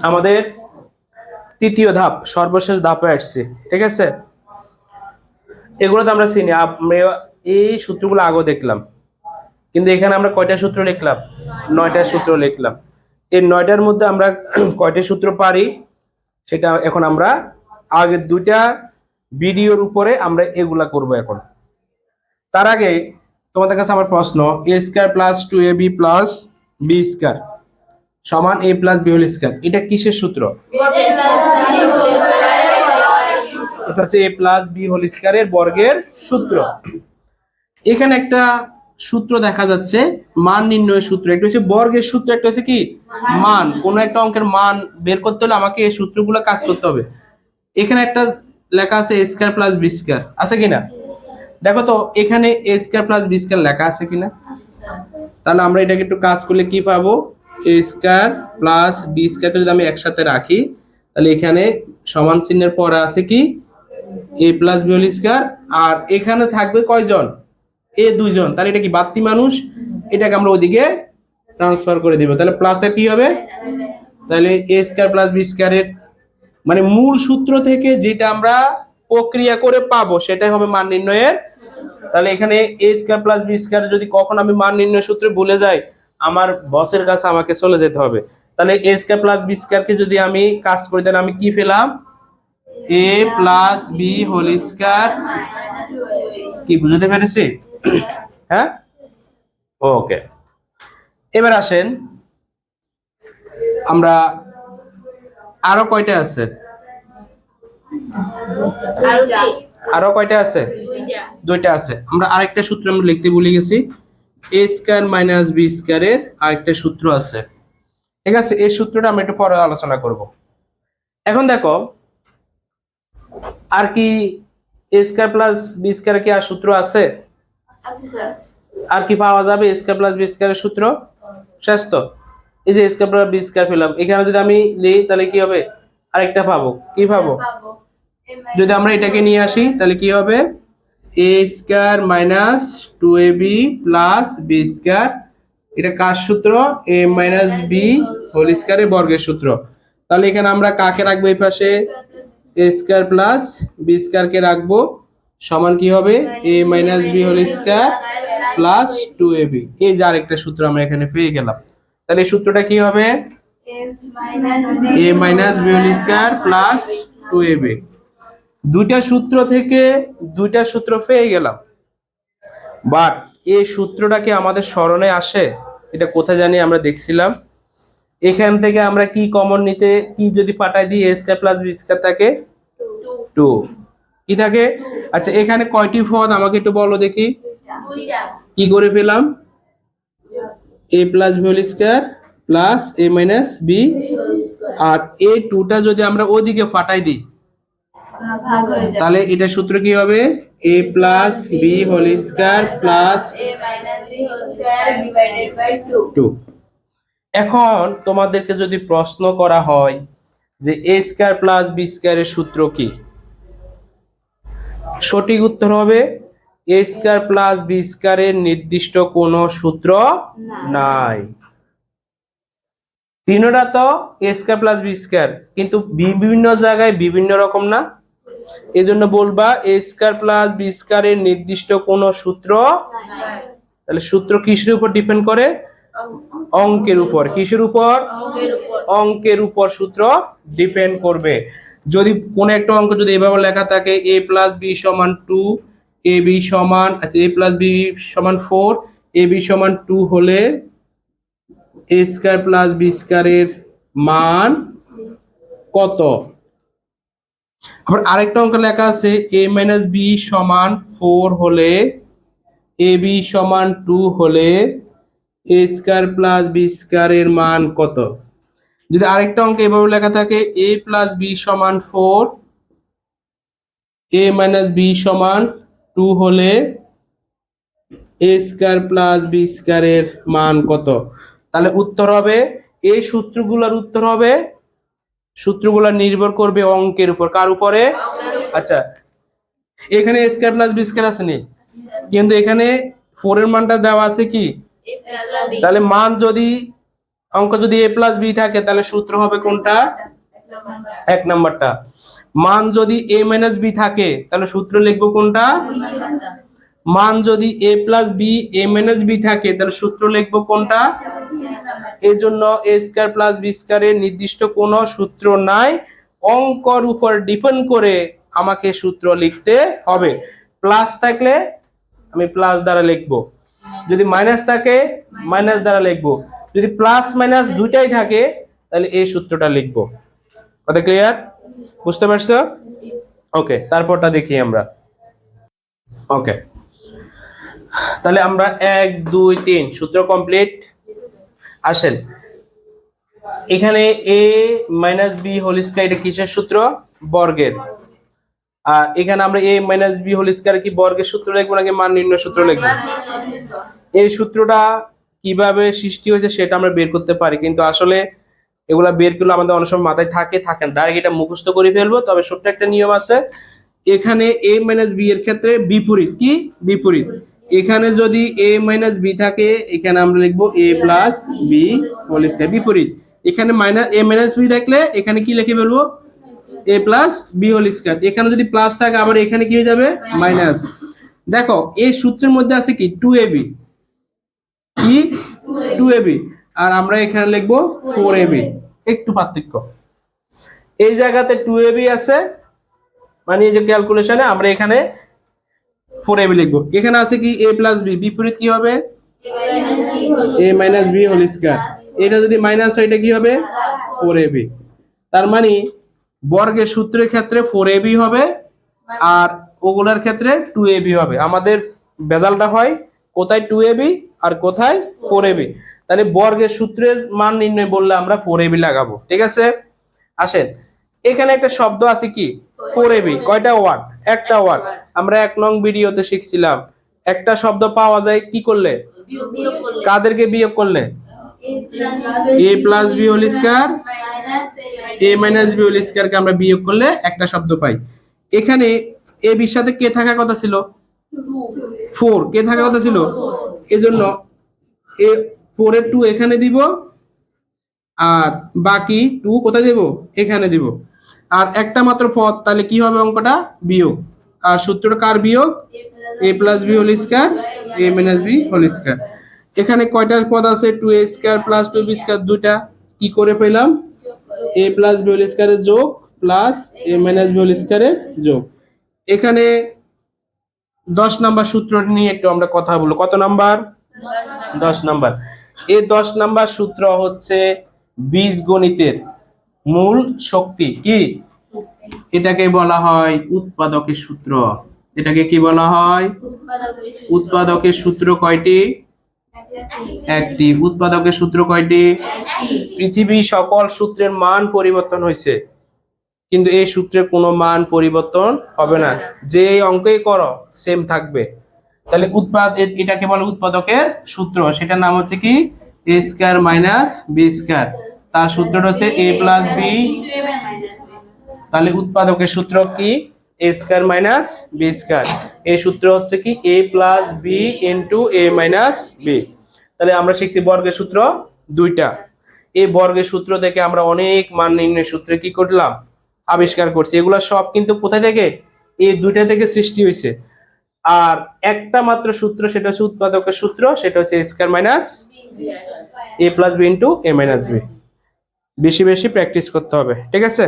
আমাদের তৃতীয় ধাপ সর্বশেষ ধাপে আসছে, ঠিক আছে? এগুলো তো আমরা চিনি, আমরা এই সূত্রগুলো আগেও দেখলাম, কিন্তু এখানে আমরা কয়টা সূত্র লিখলাম? 9টা সূত্র লিখলাম। এই 9টার মধ্যে আমরা কয়টা সূত্র পারি সেটা এখন আমরা আগের 2টা ভিডিওর উপরে আমরা এগুলা করব। এখন তার আগে তোমাদের কাছে আমার প্রশ্ন, a square plus 2ab plus b square সমান a plus b whole square, এটা কিসের সূত্র? এটা হচ্ছে a প্লাস b হোল স্কয়ারের বর্গের সূত্র। এখানে একটা সূত্র দেখা যাচ্ছে মান নির্ণয়ের সূত্র, একটা হচ্ছে বর্গের সূত্র, একটা হচ্ছে কি মান। কোন একটা অঙ্কের মান বের করতে হলে আমাকে এই সূত্রগুলো কাজ করতে হবে। এখানে একটা লেখা আছে a square plus b square, আছে কিনা? দেখো তো এখানে a square plus b square লেখা আছে কিনা। তাহলে আমরা এটাকে একটু কাজ করলে কি পাবো? a square plus b square যদি আমি একসাথে রাখি তাহলে এখানে সমান চিহ্নের পরে আছে কি a plus b whole square, আর এখানে থাকবে কয়জন? এ 2 জন। তাহলে এটা কি বাড়তি মানুষ, এটাকে আমরা ওইদিকে ট্রান্সফার করে দিব। তাহলে প্লাসটা কি হবে? তাহলে a স্কয়ার প্লাস b স্কয়ারের মানে মূল সূত্র থেকে যেটা আমরা প্রক্রিয়া করে পাবো সেটাই হবে মান নির্ণয়ের। তাহলে এখানে a square plus b square যদি কখন আমি মান নির্ণয় সূত্রে ভুলে যাই, আমার বসের কাছে আমাকে চলে যেতে হবে। তাহলে a স্কয়ার প্লাস b স্কয়ারকে যদি আমি কাজ করি তাহলে আমি কি পেলাম? a plus b whole square. কি বুঝতে পেরেছি? হ্যাঁ, ওকে। এবার আসেন আমরা আরো কয়টা আছে? আরো কয়টা আছে? 2টা আছে। আমরা আরেকটা সূত্র আমরা লিখতে ভুলে গেছি, a স্কয়ার মাইনাস b স্কয়ারের আরেকটা সূত্র আছে, ঠিক আছে? এই সূত্রটা আমরা একটু পরে আলোচনা করব। এখন দেখো আর কি a square plus b square কি আর সূত্র আছে? আর কি পাওয়া যাবে a স্কয়ার প্লাস b স্কয়ারের সূত্র? শেষ তো। এই যে a square plus b square পেলাম, এখানে যদি আমি লিখি তাহলে কি হবে? আরেকটা পাবো। কি পাবো? যদি আমরা এটাকে নিয়ে আসি তাহলে কি হবে? a square minus 2ab plus b square, এটা কার সূত্র? a মাইনাস b হোল স্কয়ারের বর্গের সূত্র। তাহলে এখানে আমরা কাকে রাখবো এই পাশে? a square plus b square কে রাখবো, সমান কি হবে? a minus b whole square plus 2ab। এই যে আরেকটা সূত্র আমরা এখানে পেয়ে গেলাম। তাহলে এই সূত্রটা কি হবে? a minus b whole square plus 2ab। 2টা সূত্র থেকে 2টা সূত্র পেয়ে গেলাম, বাট এই সূত্রটা কি আমাদের স্মরণে আসে? এটা কোথায় জানি আমরা দেখছিলাম। এখান থেকে আমরা কি কমন নিতে, কি যদি পাঠাই দিই a square plus b square থাকে 2, কি থাকে? আচ্ছা এখানে কয়টি পদ আমাকে একটু বলো দেখি। কি করে পেলাম? a plus b whole square plus a minus b, আর এই 2টা যদি আমরা ওদিকে পাঠাই দিই তাহলে এটা সূত্র কি হবে? a plus b whole square plus a minus b whole square divided by 2। এখন তোমাদেরকে যদি প্রশ্ন করা হয় যে a স্কয়ার প্লাস b স্কয়ারের সূত্র কি, সঠিক উত্তর হবে a স্কয়ার প্লাস b স্কয়ারের নির্দিষ্ট কোনো সূত্র নাই। তিনটা তো a square plus b square, কিন্তু বিভিন্ন জায়গায় বিভিন্ন রকম না, এজন্য বলবা a স্কয়ার প্লাস b স্কয়ারের নির্দিষ্ট কোনো সূত্র। তাহলে সূত্র কিসের উপর ডিপেন্ড করে? অঙ্কের উপর। কিসের উপর? অঙ্কের উপর সূত্র ডিপেন্ড করবে। যদি কোন একটা অঙ্ক যদি এভাবে লেখা থাকে a প্লাস b সমান 2, ab সমান, আচ্ছা a প্লাস b সমান 4, ab সমান 2 হলে a স্কয়ার প্লাস b স্কয়ারের মান কত? আবার আরেকটা অঙ্ক লেখা আছে a মাইনাস b সমান 4 হলে ab সমান 2 হলে a স্কয়ার প্লাস b স্কয়ারের মান কত? যদি আরেকটা অঙ্ক এভাবে লেখা থাকে a প্লাস b সমান 4, a মাইনাস b সমান 2 হলে a স্কয়ার প্লাস b স্কয়ারের মান কত? তাহলে উত্তর হবে, এই সূত্রগুলোর উত্তর হবে, সূত্রগুলো নির্ভর করবে অঙ্কের উপর। কার উপরে? আচ্ছা এখানে a square plus b square আছে নি, কিন্তু এখানে 4 এর মানটা দেওয়া আছে কি? তাহলে মান যদি অঙ্ক যদি a প্লাস বি থাকে তাহলে সূত্র হবে কোনটা? 1 নাম্বারটা। মান যদি a মাইনাস বি থাকে তাহলে সূত্র লিখবো কোনটা? মান যদি a plus B a minus B থাকে তাহলে সূত্র লিখবো কোনটা? এই জন্য a স্কয়ার প্লাস বি স্কয়ারের নির্দিষ্ট কোনো সূত্র নাই, অঙ্কর উপর ডিপেন্ড করে আমাকে সূত্র লিখতে হবে। প্লাস থাকলে আমি প্লাস দ্বারা লিখবো, যদি মাইনাস থাকে মাইনাস দ্বারা লিখবো, যদি প্লাস মাইনাস দুইটাই থাকে তাহলে এই সূত্রটা লিখবো। কথা ক্লিয়ার? বুঝতে পারছো? ওকে, তারপরটা দেখি আমরা। ওকে, তাহলে আমরা 1 2 3 সূত্র কমপ্লিট। আসেন, এখানে a minus B whole square এটা কিসের সূত্র? বর্গের। আর এখানে আমরা a minus B whole square কি বর্গের সূত্র লিখবো নাকি মান নির্ণয় সূত্র লিখবো? এই সূত্রটা কিভাবে সৃষ্টি হয়েছে সেটা আমরা বের করতে পারি, কিন্তু আসলে এগুলা বের করলে আমাদের অনেক সময় মাথায় থাকে না, ডাইরেক্ট এটা মুখস্থ করে ফেলবো। তবে ছোট্ট একটা নিয়ম আছে, এখানে a মাইনাস বি এর ক্ষেত্রে বিপরীত। কি বিপরীত? এখানে যদি a মাইনাস বি থাকে এখানে আমরা লিখবো a plus B whole square, বিপরীত। এখানে মাইনাস a মাইনাস বি থাকলে এখানে কি লিখে ফেলবো? a plus B whole square. এখানে যদি প্লাস থাকে আবার এখানে কি হয়ে যাবে? মাইনাস। দেখো এই সূত্রের মধ্যে আছে কি 2ab, কি 2ab, আর আমরা এখানে লিখবো 4ab। একটু পার্থক্য, এই জায়গাতে 2ab আছে, মানে এই যে ক্যালকুলেশনে আমরা এখানে 4ab লিখবো। এখানে আছে কি a প্লাস বি, বিপরীত কি হবে? a minus B whole square. এটা যদি মাইনাস হয় এটা কি হবে? 4ab। তার মানে বর্গের সূত্রের ক্ষেত্রে 4ab হবে আর ওগুলার ক্ষেত্রে 2ab হবে। আমাদের বেজালটা হয় কোথায় 2ab আর কোথায় 4ab। তাহলে বর্গের সূত্রের মান নির্ণয় বললে আমরা 4ab লাগাবো। ঠিক আছে? আসেন, এখানে একটা শব্দ আছে কি 4ab, কয়টা ওয়ার্ড? একটা ওয়ার্ড। আমরা 1 নং ভিডিওতে শিখছিলাম একটা শব্দ পাওয়া যায় কি করলে? কাদেরকে বিয়োগ করলে? a plus B whole square, a minus B whole square কে আমরা বিয়োগ করলে একটা শব্দ পাই। এখানে a বির সাথে কে থাকার কথা ছিল? 4 কে থাকার কথা ছিল, এজন্য a 4 এর 2 এখানে দিব আর বাকি 2 কোথায় দেব? এখানে দিব। আর একটা মাত্র পদ, তাহলে কি হবে অঙ্কটা? বিয়োগ। আর সূত্রটা কার বিয়োগ? a plus B whole square, a minus B whole square. এখানে কয়টা পদ আছে? 2a square plus 2b square, দুইটা। কি করে পেলাম? a প্লাস বি হোল স্কয়ারের যোগ plus a minus B whole স্কয়ারের যোগ। এখানে 10 নাম্বার সূত্র নিয়ে একটু আমরা কথা বলবো। কত নাম্বার? 10 নাম্বার। এই 10 নাম্বার সূত্র হচ্ছে বীজগণিতের মূল শক্তি। কি? এটাকে বলা হয় উৎপাদকের সূত্র। এটাকে কি বলা হয়? উৎপাদকের সূত্র কয়টি? একটি। উৎপাদকের সূত্র কয়টি? পৃথিবী সকল সূত্রের মান পরিবর্তন হয়েছে, কিন্তু এই সূত্রের কোনো মান পরিবর্তন হবে না, যে অঙ্কই করো সেম থাকবে। তাহলে এটাকে বলে উৎপাদকের সূত্র। সেটার নাম হচ্ছে কি? a square minus B square. তার সূত্রটা হচ্ছে a প্লাস বি। তাহলে উৎপাদকের সূত্র কি? a square minus B square. এই সূত্র হচ্ছে কি a plus B into a minus B. তাহলে আমরা শিখছি বর্গের সূত্র দুইটা। এই বর্গের সূত্র থেকে আমরা অনেক মান নির্ণয় সূত্রে কি করলাম? আবিষ্কার করছি। এগুলা সব কিন্তু কোথায় থেকে? এই দুইটা থেকে সৃষ্টি হয়েছে। আর একটা মাত্র সূত্র, সেটা হচ্ছে উৎপাদকের সূত্র, সেটা হচ্ছে a square minus a plus B into a minus B. বেশি বেশি প্র্যাকটিস করতে হবে। ঠিক আছে?